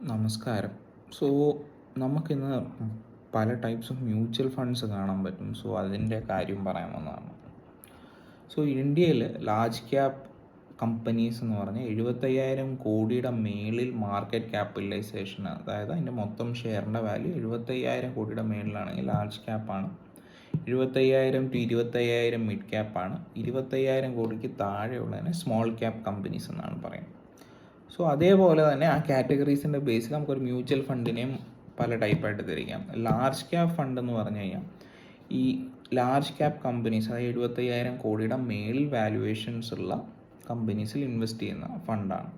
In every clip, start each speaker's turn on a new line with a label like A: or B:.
A: നമസ്കാരം. സോ നമുക്കിന്ന് പല ടൈപ്സ് ഓഫ് മ്യൂച്വൽ ഫണ്ട്സ് കാണാൻ പറ്റും. സോ അതിൻ്റെ കാര്യം പറയാൻ വന്നതാണ്. സോ ഇന്ത്യയിൽ ലാർജ് ക്യാപ്പ് കമ്പനീസ് എന്ന് പറഞ്ഞാൽ 75,000 കോടിയുടെ മേളിൽ മാർക്കറ്റ് ക്യാപിറ്റലൈസേഷൻ, അതായത് അതിൻ്റെ മൊത്തം ഷെയറിൻ്റെ വാല്യൂ 75,000 കോടിയുടെ മേളിലാണെങ്കിൽ ലാർജ് ക്യാപ്പാണ്. 75,000 to 25,000 മിഡ് ക്യാപ്പാണ്. 25,000 കോടിക്ക് താഴെയുള്ളതിനെ സ്മോൾ ക്യാപ്പ് കമ്പനീസ് എന്നാണ് പറയുന്നത്. സോ അതേപോലെ തന്നെ ആ കാറ്റഗറീസിൻ്റെ ബേസിൽ നമുക്കൊരു മ്യൂച്വൽ ഫണ്ടിനെയും പല ടൈപ്പായിട്ട് തിരിക്കാം. ലാർജ് ക്യാപ്പ് ഫണ്ട് എന്ന് പറഞ്ഞു കഴിഞ്ഞാൽ ഈ ലാർജ് ക്യാപ്പ് കമ്പനീസ്, അതായത് 75,000 കോടിയുടെ മേളിൽ വാല്യുവേഷൻസ് ഉള്ള കമ്പനീസിൽ ഇൻവെസ്റ്റ് ചെയ്യുന്ന ഫണ്ടാണ്.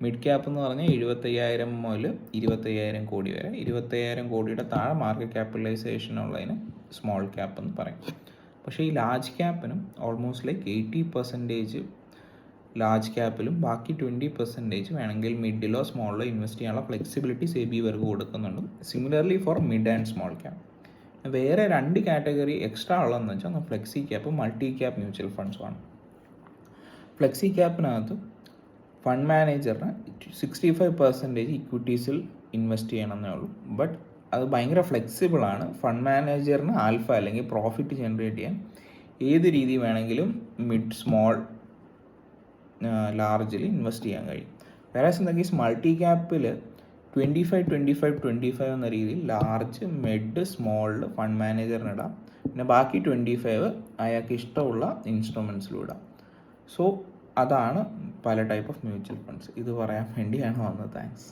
A: മിഡ് ക്യാപ്പ് എന്ന് പറഞ്ഞാൽ 75,000 മുതൽ 25,000 കോടി വരെ. 25,000 കോടിയുടെ താഴെ മാർക്കറ്റ് ക്യാപിറ്റലൈസേഷൻ ഉള്ളതിന് സ്മോൾ ക്യാപ്പ് എന്ന് പറയും. പക്ഷേ ഈ ലാർജ് ക്യാപ്പിനും ഓൾമോസ്റ്റ് ലൈക്ക് 80% ലാർജ് ക്യാപ്പിലും ബാക്കി 20% വേണമെങ്കിൽ മിഡിലോ സ്മോളിലോ ഇൻവെസ്റ്റ് ചെയ്യാനുള്ള ഫ്ലെക്സിബിലിറ്റി സെബി ഇവർക്ക് കൊടുക്കുന്നുണ്ട്. Similarly for mid and small cap. വേറെ 2 കാറ്റഗറി എക്സ്ട്രാ ഉള്ളതെന്ന് വെച്ചാൽ flexi cap, multi cap mutual ഫണ്ട്സുമാണ്. ഫ്ലെക്സി ക്യാപ്പിനകത്ത് ഫണ്ട് മാനേജറിന് 65% ഇക്വിറ്റീസിൽ ഇൻവെസ്റ്റ് ചെയ്യണമെന്നേ ഉള്ളൂ. ബട്ട് അത് ഭയങ്കര ഫ്ലെക്സിബിളാണ്. ഫണ്ട് മാനേജറിന് ആൽഫ അല്ലെങ്കിൽ പ്രോഫിറ്റ് ജനറേറ്റ് ചെയ്യാൻ ഏത് രീതി വേണമെങ്കിലും മിഡ്, സ്മോൾ, ലാർജിൽ ഇൻവെസ്റ്റ് ചെയ്യാൻ കഴിയും. വേറെ എന്തെങ്കിലും മൾട്ടി ക്യാപ്പിൽ 25-25-25 എന്ന രീതിയിൽ ലാർജ്, മിഡ്, സ്മോളിൽ ഫണ്ട് മാനേജറിന് ഇടാം. പിന്നെ ബാക്കി 25 അയാൾക്ക് ഇഷ്ടമുള്ള ഇൻസ്ട്രുമെൻറ്റ്സിലും ഇടാം. സോ അതാണ് പല ടൈപ്പ് ഓഫ് മ്യൂച്വൽ ഫണ്ട്സ്. ഇത് പറയാൻ വേണ്ടിയാണ് വന്നത്. താങ്ക്സ്.